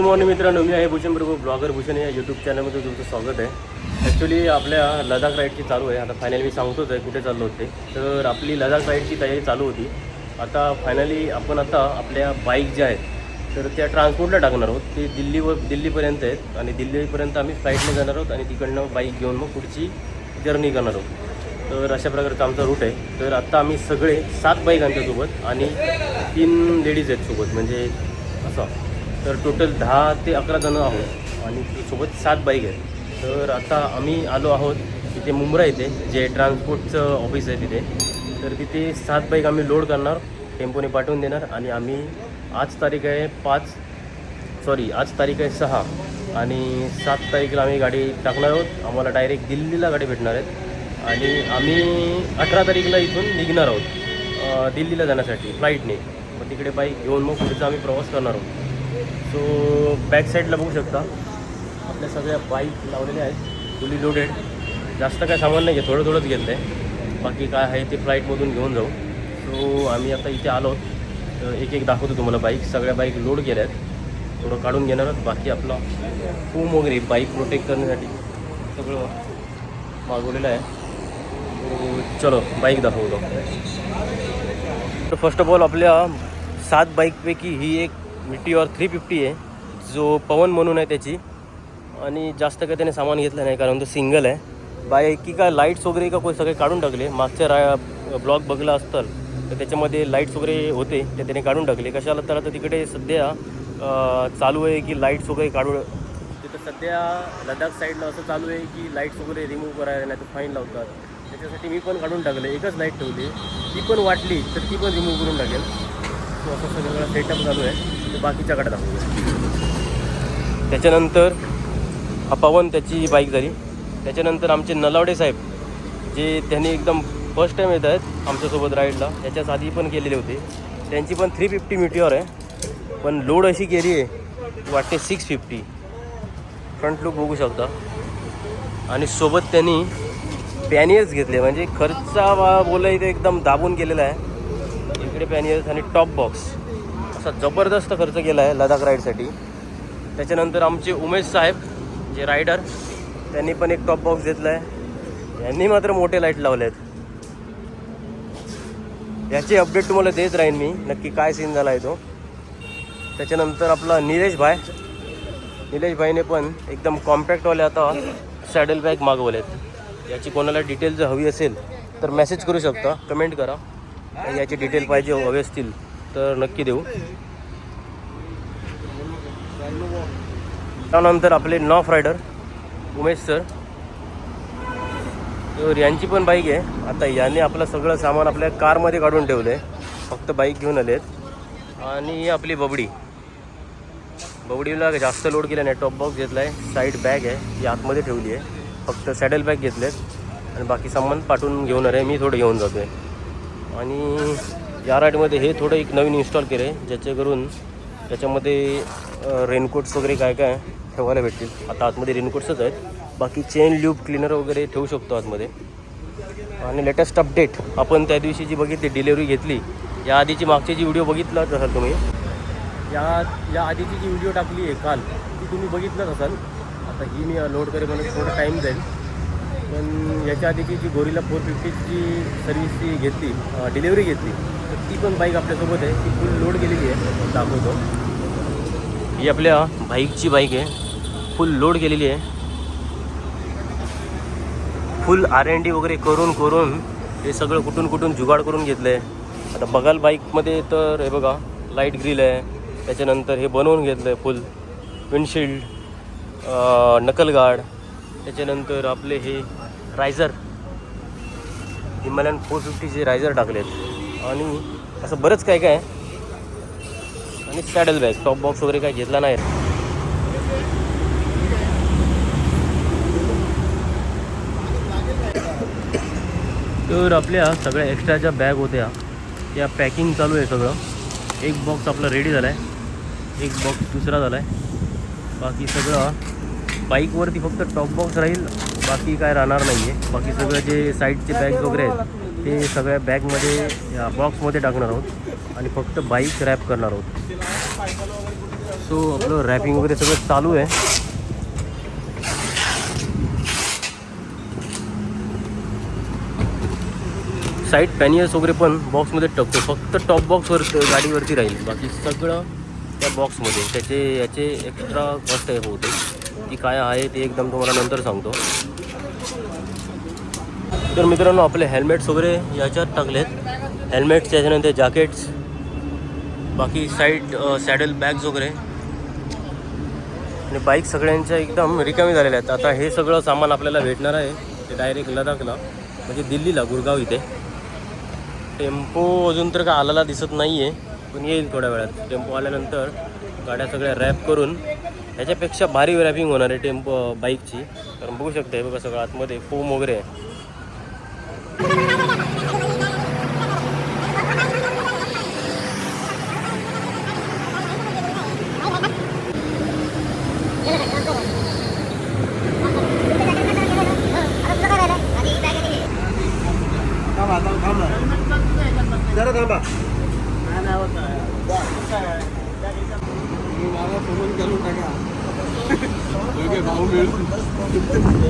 Morning मित्रांनो, मी आहे भूषण प्रभू blogger Bhushan या यूट्यूब चॅनलमध्ये तुमचं स्वागत आहे। ॲक्च्युली आपल्या लडाख राईडची चालू आहे। आता फायनली मी सांगतोच आहे कुठे चाललो होते। तर आपली लडाख राईडची तयारी चालू होती। आता फायनली आपण आता आपल्या बाईक ज्या आहेत तर त्या ट्रान्सपोर्टला टाकणार आहोत। ते दिल्लीपर्यंत आहेत आणि दिल्लीपर्यंत आम्ही फ्लाईटने जाणार आहोत आणि तिकडनं बाईक घेऊन मग पुढची जर्नी करणार आहोत। तर अशा प्रकारचा आमचा रूट आहे। तर आत्ता आम्ही सगळे 7 बाईक आमच्यासोबत आणि 3 लेडीज आहेत सोबत, म्हणजे असं तर टोटल 10 ते 11 जण आहोत आणि सोबत 7 बाईक आहेत। तर आता आम्ही आलो आहोत तिथे मुंब्रा येथे, जे ट्रान्सपोर्टचं ऑफिस आहे तिथे। तर तिथे 7 बाईक आम्ही लोड करणार, टेम्पोने पाठवून देणार आणि आम्ही आज तारीख आहे 6 आणि 7 तारीखला आम्ही गाडी टाकणार आहोत। आम्हाला डायरेक्ट दिल्लीला गाडी भेटणार आहेत आणि आम्ही 18 तारीखला इथून निघणार आहोत दिल्लीला जाण्यासाठी फ्लाईटने। मग तिकडे बाईक घेऊन मग पुढचा आम्ही प्रवास करणार आहोत। सो बॅक साईडला बघू शकता आपल्या सगळ्या बाईक लावलेल्या आहेत, फुली लोडेड। जास्त काय सामान नाही आहे, थोडंच घेतलं आहे। बाकी काय आहे ते फ्लाईटमधून घेऊन जाऊ। सो आम्ही आता इथे आलो, तर एक दाखवतो तुम्हाला बाईक। सगळ्या बाईक लोड केल्या आहेत, थोडं काढून घेणार आहोत। बाकी आपला फोम वगैरे बाईक प्रोटेक्ट करण्यासाठी सगळं मागवलेलं आहे। तो चलो बाईक दाखवतो। तर फर्स्ट ऑफ ऑल आपल्या 7 बाईकपैकी ही एक मिटिऑर 350 आहे, जो पवन म्हणून आहे त्याची। आणि जास्त काही त्याने सामान घेतलं नाही कारण तो सिंगल आहे। बाईकी काय लाईट्स वगैरे का कोण सगळे काढून टाकले। मागच्या ब्लॉग बघला असताल तर त्याच्यामध्ये लाईट्स वगैरे होते ते त्याने काढून टाकले। कशाला तर आता तिकडे सध्या चालू आहे की लाईट्स वगैरे काढून, तिथं सध्या लडाख साईडला असं चालू आहे की लाईट्स वगैरे रिमूव्ह करायला नाही तर फाईन लावतात। त्याच्यासाठी मी पण काढून टाकलं, एकच लाईट ठेवली, ती पण वाटली तर ती पण रिमूव्ह करून टाकेल। तो असं सगळं सेटअप चालू आहे, ते बाकीच्याकडे दाखवूया। त्याच्यानंतर हा पवन त्याची बाईक झाली। त्याच्यानंतर आमचे नलावडे साहेब, जे त्यांनी एकदम फर्स्ट टाईम येत आहेत आमच्यासोबत राईडला, याच्याच आधी पण केलेले होते। त्यांची पण 350 मिटिऑर आहे, पण लोड अशी केली आहे वाटते 650। फ्रंट लुक बघू शकता। आणि सोबत त्यांनी पॅनियर्स घेतले, म्हणजे खर्चा बोलाय ते एकदम दाबून केलेला आहे। इकडे पॅनियर्स आणि टॉप बॉक्स असा जबरदस्त खर्च केला आहे लडाख राईडसाठी। त्याच्यानंतर आमचे उमेश साहेब जे रायडर, त्यांनी पण एक टॉप बॉक्स घेतला आहे। यांनी मात्र मोठे लाईट लावले आहेत। याची अपडेट तुम्हाला देत राहीन मी, नक्की काय सीन झाला आहे तो। त्याच्यानंतर आपला निलेश भाईने पण एकदम कॉम्पॅक्टवाले आता सॅडल बॅग मागवलेत। याची कोणाला डिटेल जर हवी असेल तर मेसेज करू शकता, कमेंट करा। याची डिटेल पाहिजे हवे असतील तर नक्की देऊ। त्यानंतर आपले नॉफ रायडर उमेश सर, तर यांची पण बाईक आहे। आता याने आपलं सगळं सामान आपल्या कारमध्ये काढून ठेवलं आहे, फक्त बाईक घेऊन आले आहेत। आणि आपली बबडीला जास्त लोड केला नाही, टॉप बॉक्स घेतला आहे, साईड बॅग आहे ती आतमध्ये ठेवली आहे, फक्त सॅडल बॅग घेतलेत आणि बाकी सामान पाठवून घेऊन आहे। मी थोडं घेऊन जातो आहे। आणि या राईडमध्ये हे थोडं एक नवीन इन्स्टॉल केलं आहे, ज्याच्याकरून त्याच्यामध्ये रेनकोट्स वगैरे काय ठेवायला भेटतील। आता आतमध्ये रेनकोट्सच आहेत, बाकी चेन ल्यूब क्लीनर वगैरे ठेवू शकतो आतमध्ये। आणि लेटेस्ट अपडेट आपण त्या दिवशी जी बघितली डिलेवरी घेतली, या आधीची मागची जी व्हिडिओ बघितलाच असाल तुम्ही, या आधीची जी व्हिडिओ टाकली आहे काल, ती तुम्ही बघितलंच असाल। आता ही मी लोड करेपर्यंत थोडा टाईम जाईल, पण याच्या आधीची जी गोरिला 450ची सर्व्हिसची घेतली, डिलेवरी घेतली, तर ती पण बाईक आपल्यासोबत आहे। ती फुल लोड केलेली आहे, दाखवतो। ही आपल्या बाईकची बाईक आहे, फुल लोड केलेली आहे। फुल R&D वगैरे करून हे सगळं कुठून जुगाड करून घेतलं आहे। आता बघाल बाईकमध्ये तर हे बघा लाईट ग्रिल आहे, त्याच्यानंतर हे बनवून घेतलं आहे फुल विंडशिल्ड, नकल गार्ड, त्याच्यानंतर आपले हे रायझर, हिमालयन 450चे रायझर टाकलेत आणि असं बरंच काय आणि सॅडल बॅग, टॉप बॉक्स वगैरे काय घेतला नाही। तर आपल्या सगळ्या एक्स्ट्राच्या बॅग होत्या त्या पॅकिंग चालू आहे सगळं। एक बॉक्स आपला रेडी झाला आहे, एक बॉक्स दुसरा झाला आहे। बाकी सगळं बाईकवरती फक्त टॉप बॉक्स राहील, बाकी काय राहणार नाही आहे। बाकी सगळं जे साईडचे बॅग्स वगैरे आहेत ते सगळ्या बॅगमध्ये या बॉक्समध्ये टाकणार आहोत आणि फक्त बाईक रॅप करणार आहोत। सो आपलं रॅपिंग वगैरे सगळं चालू आहे. साईड पॅनियर्स वगैरे पण बॉक्समध्ये टाकतो. फक्त टॉप बॉक्सवर गाडीवरती राहील, बाकी सगळं त्या बॉक्समध्ये. त्याचे याचे एक्स्ट्रा कॉस्ट आहे बहुतेक, ती काय आहे ते एकदम तुम्हाला नंतर सांगतो. तर मित्रांनो आपले हेल्मेट्स वगैरे याच्यात टाकलेत. हेल्मेट्स, त्याच्यानंतर जॅकेट्स, बाकी साईड सॅडल बॅग्स वगैरे. आणि बाईक सगळ्यांच्या एकदम रिकामी झालेल्या आहेत. आता हे सगळं सामान आपल्याला भेटणार आहे ते डायरेक्ट लडाखला, म्हणजे दिल्लीला, गुरगाव इथे. टेम्पो अजून तर काय आलेला दिसत नाही आहे, पण येईल थोड्या वेळात. टेम्पो आल्यानंतर गाड्या सगळ्या रॅप करून, ह्याच्यापेक्षा भारी रॅपिंग होणार आहे टेम्पो बाईकची. कारण बघू शकता हे बघा सगळं आतमध्ये फोम वगैरे आहे.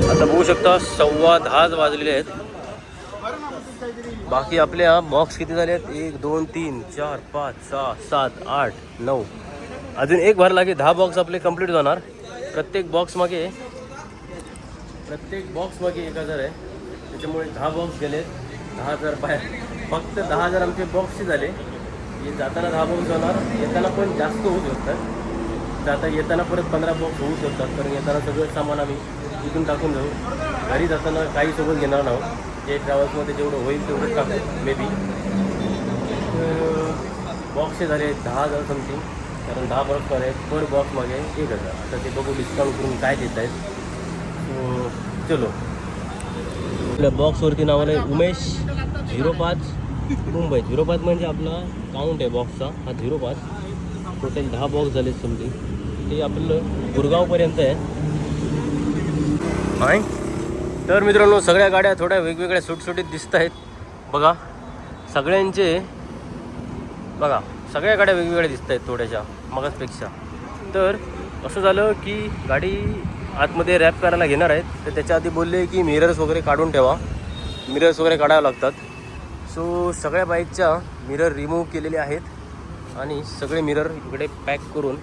आता बघू शकता 10:15 वाजलेले आहेत. बाकी आपल्या बॉक्स किती झाले आहेत? 1 2 3 4 5 6 7 8 9. अजून एक भर लागे 10 बॉक्स आपले कंप्लीट होणार. प्रत्येक बॉक्स मागे 1,000 आहे. त्याच्यामुळे 10 बॉक्स गेले, 10,000 बाहेर. फक्त 10,000 आमचे बॉक्सचे झाले. हे जाताना 10 बॉक्स होणार, येताना पण जास्त होऊ शकतात. आता येताना परत 15 बॉक्स होऊ शकतात. कारण येताना सगळं सामान आम्ही इथून टाकून जाऊ. घरी जाताना काही सोबत घेणार नाहोत. जे ट्रॅव्हल्समध्ये जेवढं होईल तेवढंच टाकू मे बी. बॉक्सचे झाले 10,000 समथिंग. कारण 10 बॉक्स आहेत, पर बॉक्स मागे 1,000. आता ते बघू डिस्काउंट करून काय देत आहेत. सो चलो. आपल्या बॉक्सवरती नावाला आहे उमेश 05 मुंबई. 05 म्हणजे आपला काउंट आहे बॉक्सचा, हा 05. टोटल 10 बॉक्स झाले समथिंग. ते आपलं गुरगावपर्यंत आहे. तर मित्रांनो सगळ्या गाड्या थोड्या वेगवेगळ्या सुटसुटीत दिसत आहेत. बघा सगळ्यांचे, बघा सगळ्या गाड्या वेगवेगळ्या दिसत आहेत थोड्याशा मगाचपेक्षा. तर असं झालं की गाडी आतमध्ये रॅप करायला घेणार आहेत. तर त्याच्या आधी बोलले की मिरर्स वगैरे काढून ठेवा. मिरर्स वगैरे काढावे लागतात. सो सगळ्या बाईकच्या मिरर रिमूव्ह केलेले आहेत आणि सगळे मिरर इकडे पॅक करून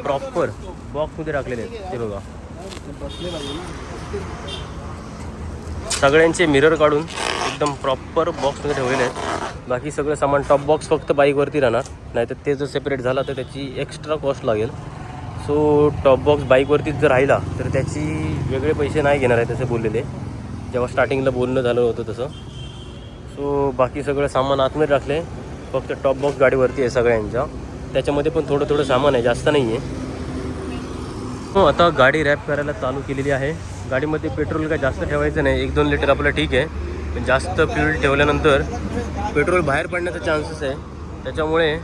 प्रॉपर बॉक्समध्ये टाकलेले आहेत. ते बघा सगळ्यांचे मिरर काढून एकदम प्रॉपर बॉक्समध्ये ठेवलेले आहेत. बाकी सगळं सामान टॉप बॉक्स फक्त बाईकवरती राहणार, नाहीतर ते जर सेपरेट झाला तर त्याची एक्स्ट्रा कॉस्ट लागेल. सो टॉप बॉक्स बाईकवरतीच जर राहिला तर त्याची वेगळे पैसे नाही घेणार आहे तसे बोललेले, जेव्हा स्टार्टिंगला बोलणं झालं होतं तसं. सो बाकी सगळं सामान आतमध्ये टाकले, फक्त टॉप बॉक्स गाडीवरती आहे सगळ्यांच्या. त्याच्यामध्ये पण थोडं थोडं सामान आहे, जास्त नाही आहे. हो आता गाडी रॅप करायला चालू केलेली आहे. गाडीमध्ये पेट्रोल काय जास्त ठेवायचं नाही, 1-2 लिटर आपलं ठीक आहे. पण जास्त फ्यूल ठेवल्यानंतर पेट्रोल बाहेर पडण्याचा चान्सेस आहे. त्याच्यामुळे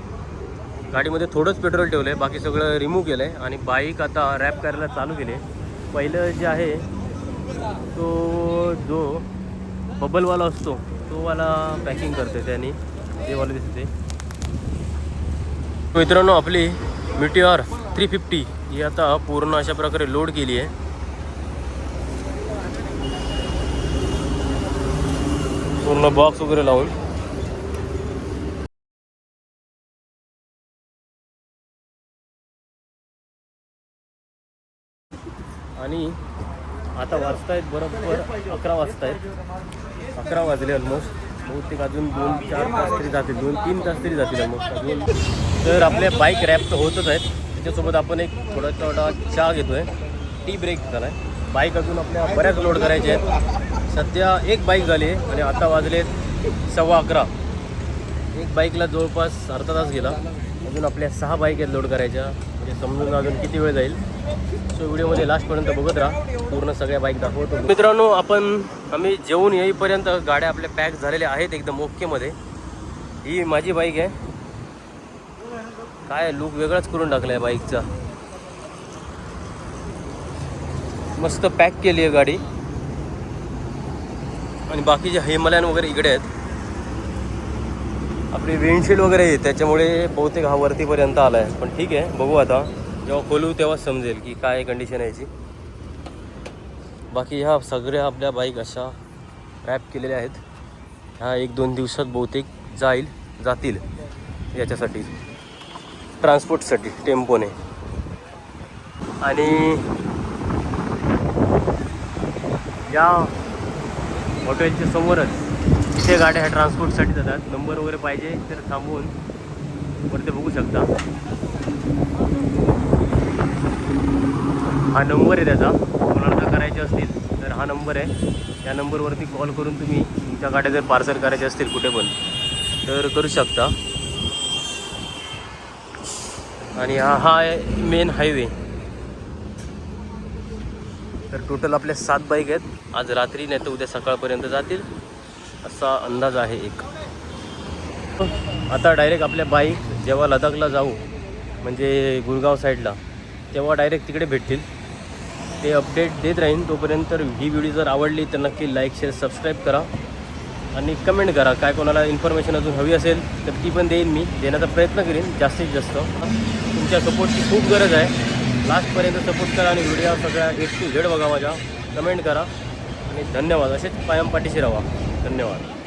गाडीमध्ये थोडंच पेट्रोल ठेवलं आहे, बाकी सगळं रिमूव्ह केलं आहे. आणि बाईक आता रॅप करायला चालू केली आहे. पहिलं जे आहे तो जो बबलवाला असतो तो वाला पॅकिंग करते त्याने, ते वाला दिसते. मित्रांनो आपली मिटिऑर 350 ही आता पूर्ण अशा प्रकारे लोड केली आहे. पूर्ण बॉक्स वगैरे लावून. आणि आता वाजतायत बरोबर 11 वाजतायत. 11 वाजले ऑलमोस्ट. बहुतेक अजून 2-4 तास तरी जातील, 2-3 तास तरी जातील ऑलमोस्ट अजून. तर आपल्या बाईक रॅप तर होतच आहेत. त्याच्यासोबत आपण एक थोडा चहा घेतो आहे. टी ब्रेक झाला आहे. बाईक अजून आपल्या बऱ्याच लोड करायचे आहेत. सध्या एक बाईक झाली आहे आणि आता वाजले 11:15. एक बाईकला जवळपास अर्धा तास गेला. अजून आपल्या 6 बाईक आहेत लोड करायच्या, म्हणजे समजून अजून किती वेळ जाईल. सो व्हिडिओमध्ये लास्टपर्यंत बघत राहा, पूर्ण सगळ्या बाईक दाखवतो. मित्रांनो आम्ही जेवून येईपर्यंत गाड्या आपल्या पॅक झालेल्या आहेत एकदम ओकेमध्ये. ही माझी बाईक आहे. काय लुक वेगळाच करून टाकला आहे बाईकचा. मस्त पॅक केली आहे गाडी. आणि बाकीचे हिमालयन वगैरे इकडे आहेत. आपली विंडशील्ड वगैरे आहे त्याच्यामुळे बहुतेक हा वरतीपर्यंत आला आहे. पण ठीक आहे, बघू आता जेव्हा खोलू तेव्हाच समजेल की काय कंडिशन आहे याची. बाकी ह्या सगळ्या आपल्या बाईक अशा रॅप केलेल्या आहेत. ह्या 1-2 दिवसात बहुतेक जातील याच्यासाठी, ट्रान्सपोर्टसाठी टेम्पोने. आणि या हॉटेलच्या समोरच इथे गाड्या ह्या ट्रान्सपोर्टसाठी जातात. नंबर वगैरे पाहिजे तर थांबवून वरती बघू शकता. हा नंबर आहे त्याचा, कोणाला जर करायचे असतील तर हा नंबर आहे. या नंबरवरती कॉल करून तुम्ही तुमच्या गाड्या जर पार्सल करायचे असतील कुठे पण तर करू शकता. आणि हा आहे मेन हायवे. तर टोटल आपल्या 7 बाईक आहेत. आज रात्री नाही तर उद्या सकाळपर्यंत जातील असा अंदाज आहे एक. आता डायरेक्ट आपल्या बाईक जेव्हा लडाखला जाऊ म्हणजे गुरगाव साईडला, तेव्हा डायरेक्ट तिकडे भेटतील. ते अपडेट देत राहीन. तोपर्यंत ही व्हिडिओ जर आवडली तर नक्की लाईक शेअर सबस्क्राईब करा आणि कमेंट करा. काय कोणाला इन्फॉर्मेशन अजून हवी असेल तर ती पण देईन, मी देण्याचा प्रयत्न करीन जास्तीत जास्त. तुमच्या सपोर्टची खूप गरज आहे. लास्टपर्यंत सपोर्ट करा आणि व्हिडिओ सगळ्या A to Z बघा माझ्या. कमेंट करा आणि धन्यवाद. असेच कायम पाठीशी राहा. धन्यवाद.